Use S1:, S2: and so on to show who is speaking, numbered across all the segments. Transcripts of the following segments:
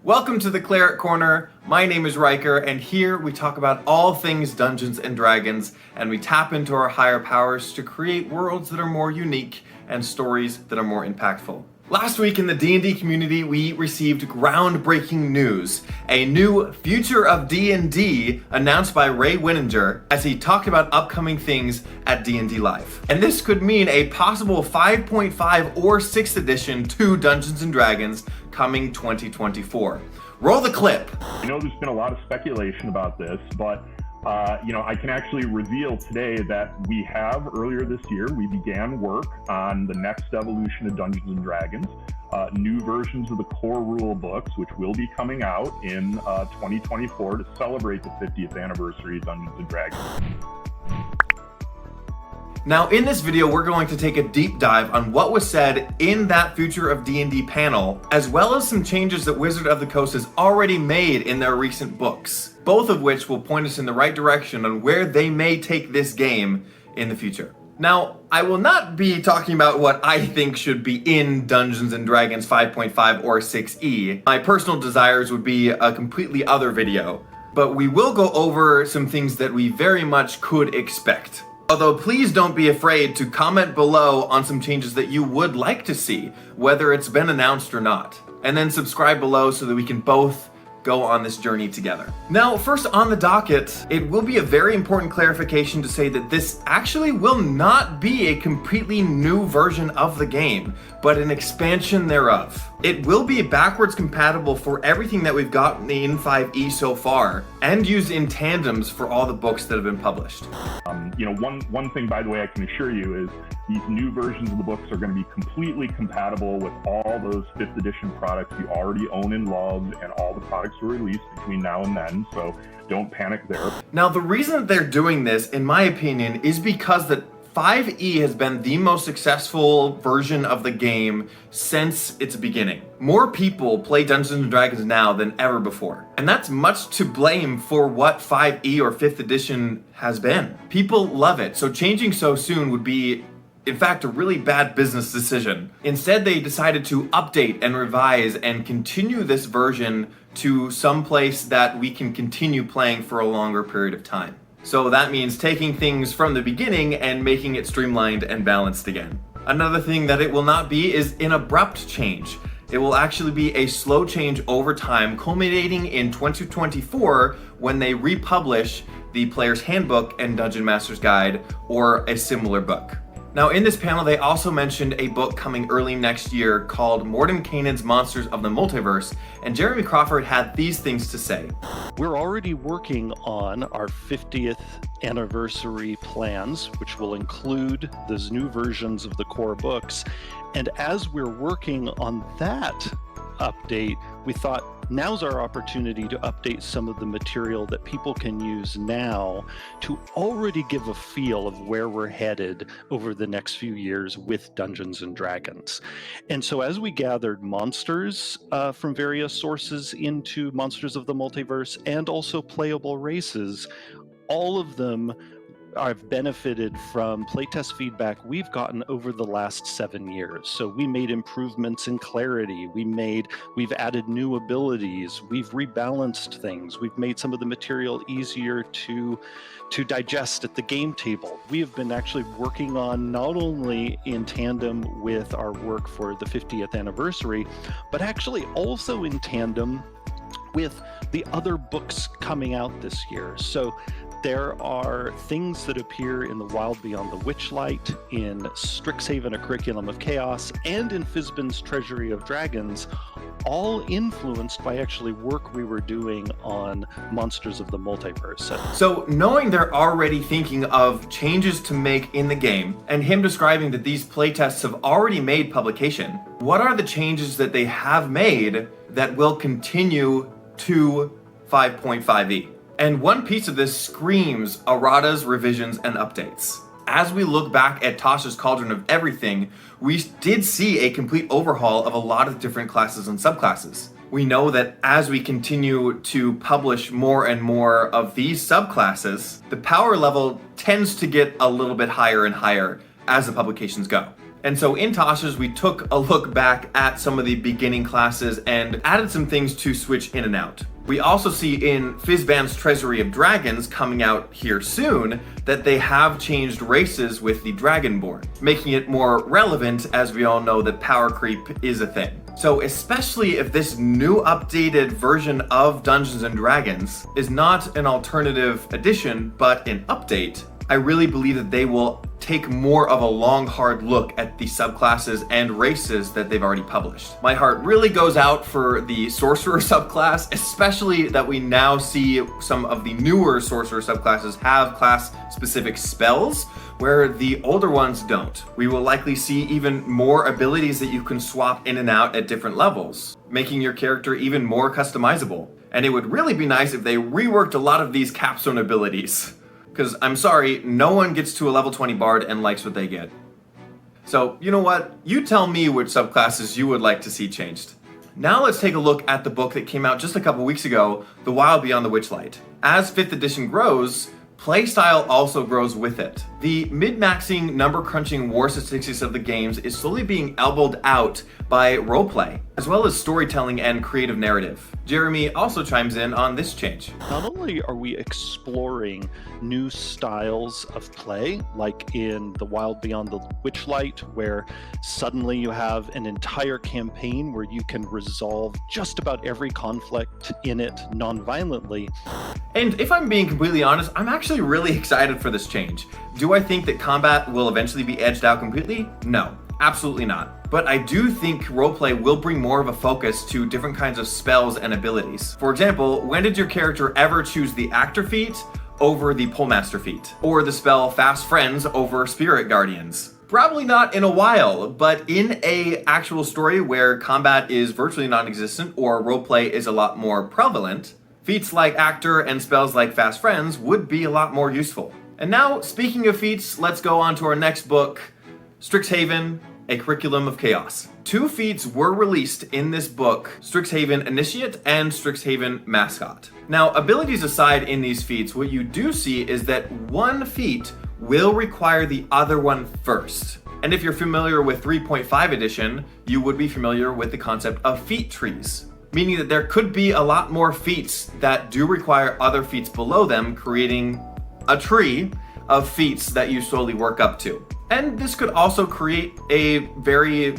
S1: Welcome to the Cleric Corner. My name is Riker, and here we talk about all things Dungeons and Dragons, and we tap into our higher powers to create worlds that are more unique and stories that are more impactful. Last week in the D&D community, we received groundbreaking news. A new Future of D&D announced by Ray Winninger as he talked about upcoming things at D&D Live. And this could mean a possible 5.5 or 6th edition to Dungeons & Dragons coming 2024. Roll the clip.
S2: I know there's been a lot of speculation about this, but I can actually reveal today that we have, earlier this year, we began work on the next evolution of Dungeons & Dragons, new versions of the core rule books, which will be coming out in 2024 to celebrate the 50th anniversary of Dungeons & Dragons.
S1: Now in this video, we're going to take a deep dive on what was said in that Future of D&D panel, as well as some changes that Wizard of the Coast has already made in their recent books, both of which will point us in the right direction on where they may take this game in the future. Now, I will not be talking about what I think should be in Dungeons & Dragons 5.5 or 6e. My personal desires would be a completely other video, but we will go over some things that we very much could expect. Although please don't be afraid to comment below on some changes that you would like to see, whether it's been announced or not. And then subscribe below so that we can both go on this journey together. Now, first on the docket, it will be a very important clarification to say that this actually will not be a completely new version of the game, but an expansion thereof. It will be backwards compatible for everything that we've gotten in 5e so far, and used in tandems for all the books that have been published.
S2: One thing, by the way, I can assure you is these new versions of the books are going to be completely compatible with all those 5th edition products you already own and love, and all the products were released between now and then, so don't panic there.
S1: Now, the reason that they're doing this, in my opinion, is because that 5e has been the most successful version of the game since its beginning. More people play Dungeons & Dragons now than ever before. And that's much to blame for what 5e or 5th edition has been. People love it, so changing so soon would be, in fact, a really bad business decision. Instead, they decided to update and revise and continue this version to some place that we can continue playing for a longer period of time. So that means taking things from the beginning and making it streamlined and balanced again. Another thing that it will not be is an abrupt change. It will actually be a slow change over time, culminating in 2024 when they republish the Player's Handbook and Dungeon Master's Guide, or a similar book. Now in this panel, they also mentioned a book coming early next year called Mordenkainen's Monsters of the Multiverse, and Jeremy Crawford had these things to say.
S3: We're already working on our 50th anniversary plans, which will include those new versions of the core books. And as we're working on that update, we thought now's our opportunity to update some of the material that people can use now to already give a feel of where we're headed over the next few years with Dungeons & Dragons. And so as we gathered monsters from various sources into Monsters of the Multiverse, and also playable races, all of them I've benefited from playtest feedback we've gotten over the last 7 years. So we made improvements in clarity, we've added new abilities, we've rebalanced things, we've made some of the material easier to digest at the game table. We have been actually working on, not only in tandem with our work for the 50th anniversary, but actually also in tandem with the other books coming out this year. So there are things that appear in The Wild Beyond the Witchlight, in Strixhaven, A Curriculum of Chaos, and in Fizban's Treasury of Dragons, all influenced by actually work we were doing on Monsters of the Multiverse.
S1: So knowing they're already thinking of changes to make in the game, and him describing that these playtests have already made publication, what are the changes that they have made that will continue to 5.5e? And one piece of this screams erratas, revisions, and updates. As we look back at Tasha's Cauldron of Everything, we did see a complete overhaul of a lot of different classes and subclasses. We know that as we continue to publish more and more of these subclasses, the power level tends to get a little bit higher and higher as the publications go. And so in Tasha's, we took a look back at some of the beginning classes and added some things to switch in and out. We also see in Fizban's Treasury of Dragons, coming out here soon, that they have changed races with the Dragonborn, making it more relevant as we all know that power creep is a thing. So especially if this new updated version of Dungeons & Dragons is not an alternative edition, but an update, I really believe that they will take more of a long, hard look at the subclasses and races that they've already published. My heart really goes out for the Sorcerer subclass, especially that we now see some of the newer Sorcerer subclasses have class-specific spells, where the older ones don't. We will likely see even more abilities that you can swap in and out at different levels, making your character even more customizable. And it would really be nice if they reworked a lot of these capstone abilities. Because I'm sorry, no one gets to a level 20 bard and likes what they get. So, you know what? You tell me which subclasses you would like to see changed. Now let's take a look at the book that came out just a couple weeks ago, The Wild Beyond the Witchlight. As 5th edition grows, playstyle also grows with it. The min-maxing, number-crunching war statistics of the games is slowly being elbowed out by roleplay, as well as storytelling and creative narrative. Jeremy also chimes in on this change.
S3: Not only are we exploring new styles of play, like in The Wild Beyond the Witchlight, where suddenly you have an entire campaign where you can resolve just about every conflict in it non-violently.
S1: And if I'm being completely honest, I'm actually really excited for this change. Do I think that combat will eventually be edged out completely? No, absolutely not. But I do think roleplay will bring more of a focus to different kinds of spells and abilities. For example, when did your character ever choose the actor feat over the pullmaster feat? Or the spell Fast Friends over Spirit Guardians? Probably not in a while, but in a actual story where combat is virtually non-existent or roleplay is a lot more prevalent, feats like Actor and spells like Fast Friends would be a lot more useful. And now, speaking of feats, let's go on to our next book, Strixhaven, A Curriculum of Chaos. 2 feats were released in this book, Strixhaven Initiate and Strixhaven Mascot. Now, abilities aside in these feats, what you do see is that one feat will require the other one first. And if you're familiar with 3.5 edition, you would be familiar with the concept of feat trees, meaning that there could be a lot more feats that do require other feats below them, creating a tree of feats that you slowly work up to. And this could also create a very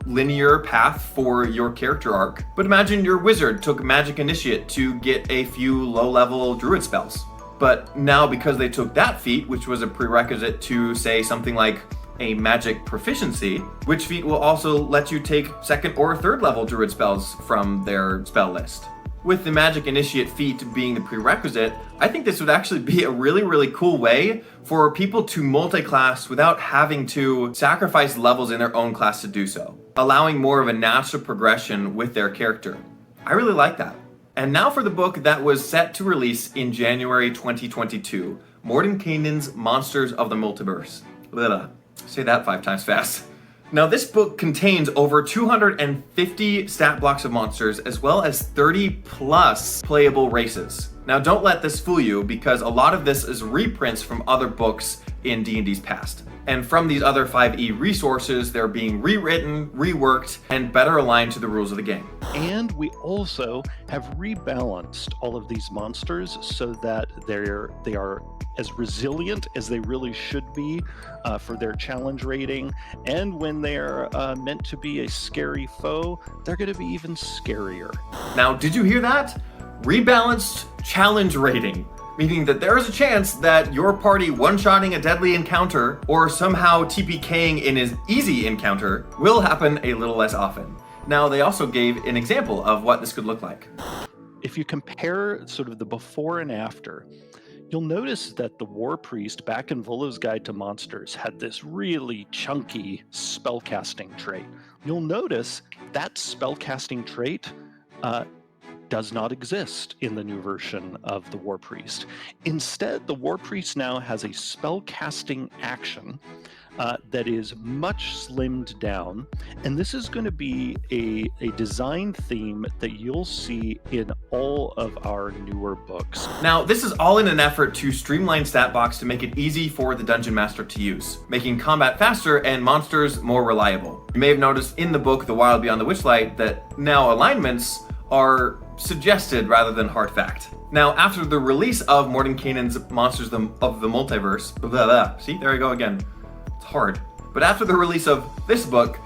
S1: linear path for your character arc. But imagine your wizard took Magic Initiate to get a few low-level druid spells. But now because they took that feat, which was a prerequisite to say something like a magic proficiency, which feat will also let you take 2nd or 3rd level druid spells from their spell list. With the Magic Initiate feat being the prerequisite, I think this would actually be a really, really cool way for people to multi-class without having to sacrifice levels in their own class to do so, allowing more of a natural progression with their character. I really like that. And now for the book that was set to release in January 2022, Mordenkainen's Monsters of the Multiverse. Blah. Say that 5 times fast. Now this book contains over 250 stat blocks of monsters as well as 30 plus playable races. Now don't let this fool you because a lot of this is reprints from other books in D&D's past. And from these other 5e resources, they're being rewritten, reworked, and better aligned to the rules of the game.
S3: And we also have rebalanced all of these monsters so that they are as resilient as they really should be for their challenge rating. And when they're meant to be a scary foe, they're going to be even scarier.
S1: Now, did you hear that? Rebalanced challenge rating. Meaning that there is a chance that your party one-shotting a deadly encounter or somehow TPKing in an easy encounter will happen a little less often. Now, they also gave an example of what this could look like.
S3: If you compare sort of the before and after, you'll notice that the War Priest back in Volo's Guide to Monsters had this really chunky spellcasting trait. You'll notice that spellcasting trait does not exist in the new version of the War Priest. Instead, the War Priest now has a spell casting action that is much slimmed down. And this is going to be a design theme that you'll see in all of our newer books.
S1: Now, this is all in an effort to streamline Statbox to make it easy for the Dungeon Master to use, making combat faster and monsters more reliable. You may have noticed in the book, The Wild Beyond the Witchlight, that now alignments are suggested rather than hard fact. Now, after the release of Mordenkainen's Monsters of the Multiverse, blah, blah, see, there I go again. It's hard. But after the release of this book,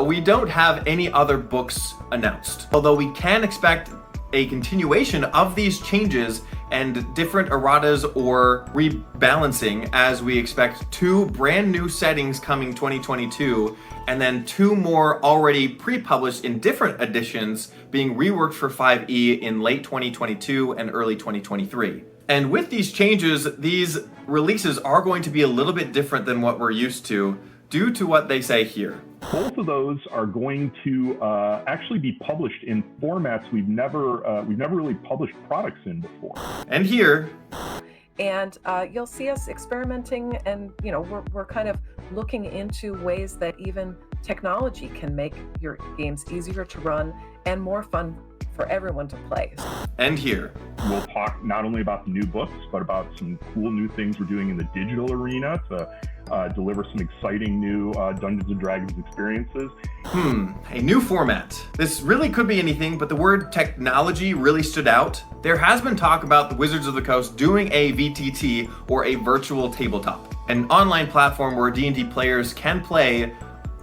S1: we don't have any other books announced. Although we can expect a continuation of these changes and different erratas or rebalancing, as we expect 2 brand new settings coming 2022, and then 2 more already pre-published in different editions being reworked for 5e in late 2022 and early 2023. And with these changes, these releases are going to be a little bit different than what we're used to, due to what they say here.
S2: Both of those are going to actually be published in formats we've never really published products in before.
S1: And here,
S4: and you'll see us experimenting, and we're kind of looking into ways that even technology can make your games easier to run and more fun for everyone to play.
S1: And here,
S2: we'll talk not only about the new books, but about some cool new things we're doing in the digital arena to deliver some exciting new Dungeons & Dragons experiences.
S1: A new format. This really could be anything, but the word technology really stood out. There has been talk about the Wizards of the Coast doing a VTT, or a virtual tabletop, an online platform where D&D players can play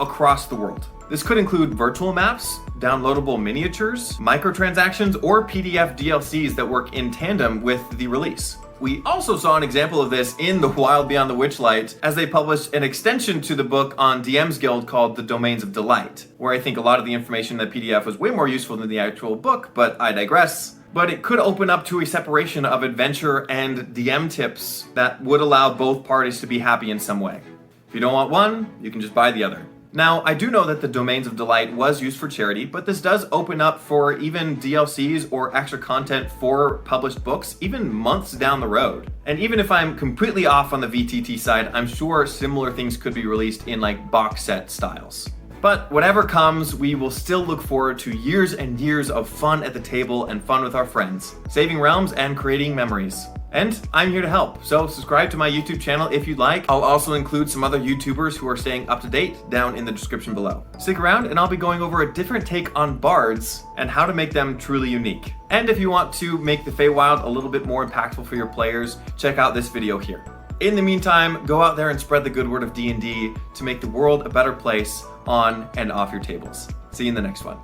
S1: across the world. This could include virtual maps, downloadable miniatures, microtransactions, or PDF DLCs that work in tandem with the release. We also saw an example of this in The Wild Beyond the Witchlight, as they published an extension to the book on DM's Guild called The Domains of Delight, where I think a lot of the information in the PDF was way more useful than the actual book, but I digress. But it could open up to a separation of adventure and DM tips that would allow both parties to be happy in some way. If you don't want one, you can just buy the other. Now, I do know that the Domains of Delight was used for charity, but this does open up for even DLCs or extra content for published books, even months down the road. And even if I'm completely off on the VTT side, I'm sure similar things could be released in like box set styles. But whatever comes, we will still look forward to years and years of fun at the table and fun with our friends, saving realms and creating memories. And I'm here to help, so subscribe to my YouTube channel if you'd like. I'll also include some other YouTubers who are staying up to date down in the description below. Stick around and I'll be going over a different take on bards and how to make them truly unique. And if you want to make the Feywild a little bit more impactful for your players, check out this video here. In the meantime, go out there and spread the good word of D&D to make the world a better place on and off your tables. See you in the next one.